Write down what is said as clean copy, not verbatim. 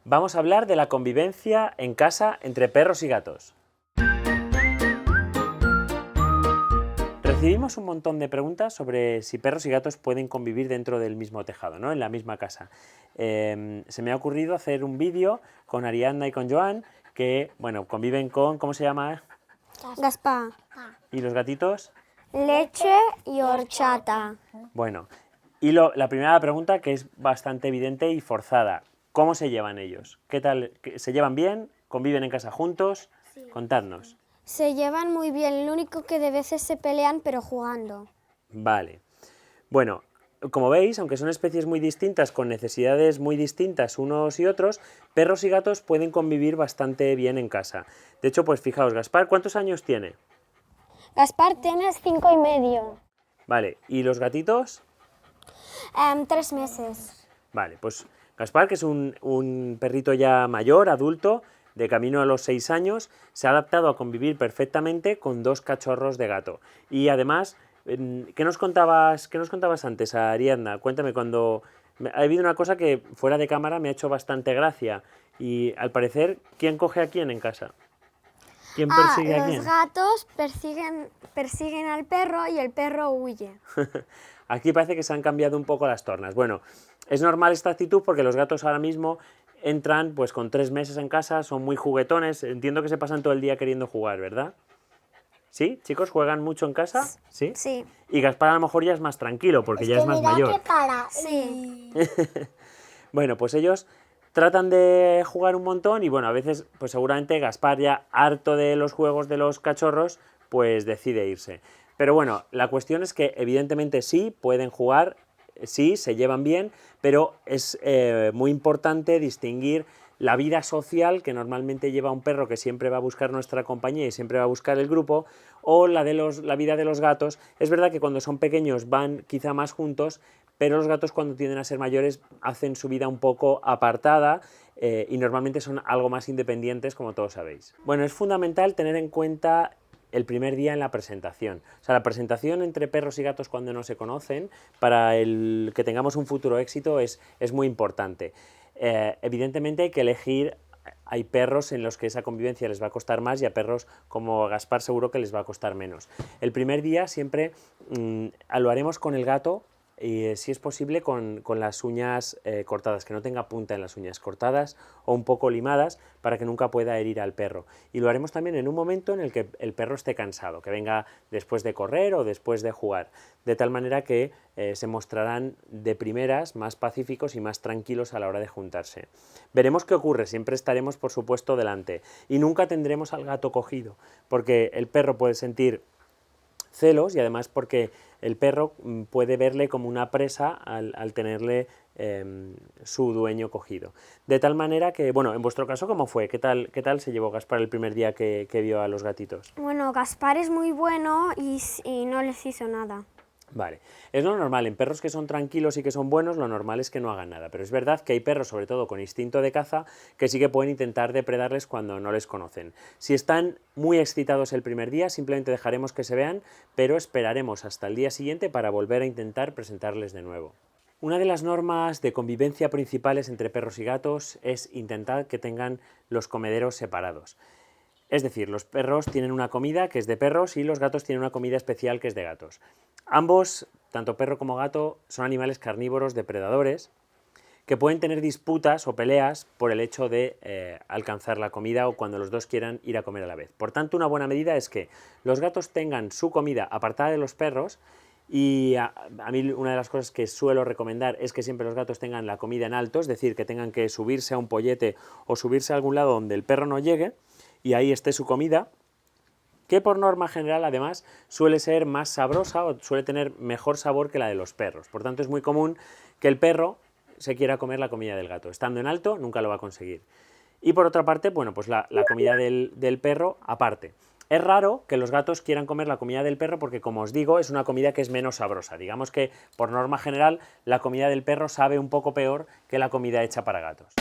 Vamos a hablar de la convivencia en casa entre perros y gatos. Recibimos un montón de preguntas sobre si perros y gatos pueden convivir dentro del mismo tejado, ¿no? En la misma casa. Se me ha ocurrido hacer un vídeo con Ariadna y con Joan que, bueno, conviven con, ¿cómo se llama? Gaspar. ¿Y los gatitos? Leche y horchata. Bueno, y la primera pregunta, que es bastante evidente y forzada, ¿cómo se llevan ellos? ¿Qué tal? ¿Se llevan bien? ¿Conviven en casa juntos? Sí. Contadnos. Se llevan muy bien, lo único que de veces se pelean, pero jugando. Vale. Bueno, como veis, aunque son especies muy distintas, con necesidades muy distintas unos y otros, perros y gatos pueden convivir bastante bien en casa. De hecho, pues fijaos, Gaspar, ¿cuántos años tiene? Gaspar tiene 5 y medio. Vale, ¿y los gatitos? 3 meses. Vale, pues Gaspar, que es un perrito ya mayor, adulto, de camino a los 6 años, se ha adaptado a convivir perfectamente con 2 cachorros de gato. Y además, ¿qué nos contabas antes, Ariadna? Cuéntame, ha habido una cosa que fuera de cámara me ha hecho bastante gracia. Y al parecer, ¿quién coge a quién en casa? ¿Quién persigue a quién? Los gatos persiguen al perro y el perro huye. Aquí parece que se han cambiado un poco las tornas. Bueno, es normal esta actitud porque los gatos ahora mismo entran pues con 3 meses en casa, son muy juguetones, entiendo que se pasan todo el día queriendo jugar, ¿verdad? ¿Sí? ¿Chicos juegan mucho en casa? ¿Sí? Sí. Y Gaspar a lo mejor ya es más tranquilo porque ya es más mayor. Sí. Bueno, pues ellos tratan de jugar un montón y bueno, a veces pues seguramente Gaspar, ya harto de los juegos de los cachorros, pues decide irse. Pero bueno, la cuestión es que evidentemente sí, pueden jugar, sí, se llevan bien, pero es muy importante distinguir la vida social que normalmente lleva un perro que siempre va a buscar nuestra compañía y siempre va a buscar el grupo, o la vida de los gatos. Es verdad que cuando son pequeños van quizá más juntos, pero los gatos cuando tienden a ser mayores hacen su vida un poco apartada y normalmente son algo más independientes, como todos sabéis. Bueno, es fundamental tener en cuenta el primer día en la presentación. O sea, la presentación entre perros y gatos cuando no se conocen, para que tengamos un futuro éxito, es muy importante. Evidentemente hay que elegir, hay perros en los que esa convivencia les va a costar más y a perros como Gaspar seguro que les va a costar menos. El primer día siempre lo haremos con el gato, y si es posible con las uñas cortadas, que no tenga punta en las uñas, cortadas o un poco limadas para que nunca pueda herir al perro. Y lo haremos también en un momento en el que el perro esté cansado, que venga después de correr o después de jugar, de tal manera que se mostrarán de primeras más pacíficos y más tranquilos a la hora de juntarse. Veremos qué ocurre, siempre estaremos por supuesto delante y nunca tendremos al gato cogido, porque el perro puede sentir celos y además porque el perro puede verle como una presa al tenerle su dueño cogido. De tal manera que, bueno, en vuestro caso, ¿cómo fue? ¿Qué tal se llevó Gaspar el primer día que vio a los gatitos? Bueno, Gaspar es muy bueno y no les hizo nada. Vale, es lo normal, en perros que son tranquilos y que son buenos, lo normal es que no hagan nada, pero es verdad que hay perros, sobre todo con instinto de caza, que sí que pueden intentar depredarles cuando no les conocen. Si están muy excitados el primer día, simplemente dejaremos que se vean, pero esperaremos hasta el día siguiente para volver a intentar presentarles de nuevo. Una de las normas de convivencia principales entre perros y gatos es intentar que tengan los comederos separados. Es decir, los perros tienen una comida que es de perros y los gatos tienen una comida especial que es de gatos. Ambos, tanto perro como gato, son animales carnívoros depredadores que pueden tener disputas o peleas por el hecho de alcanzar la comida o cuando los dos quieran ir a comer a la vez. Por tanto, una buena medida es que los gatos tengan su comida apartada de los perros y a mí una de las cosas que suelo recomendar es que siempre los gatos tengan la comida en alto, es decir, que tengan que subirse a un pollete o subirse a algún lado donde el perro no llegue y ahí esté su comida, que por norma general además suele ser más sabrosa o suele tener mejor sabor que la de los perros. Por tanto es muy común que el perro se quiera comer la comida del gato. Estando en alto nunca lo va a conseguir. Y por otra parte, bueno, pues la comida del perro aparte. Es raro que los gatos quieran comer la comida del perro porque, como os digo, es una comida que es menos sabrosa. Digamos que, por norma general, la comida del perro sabe un poco peor que la comida hecha para gatos.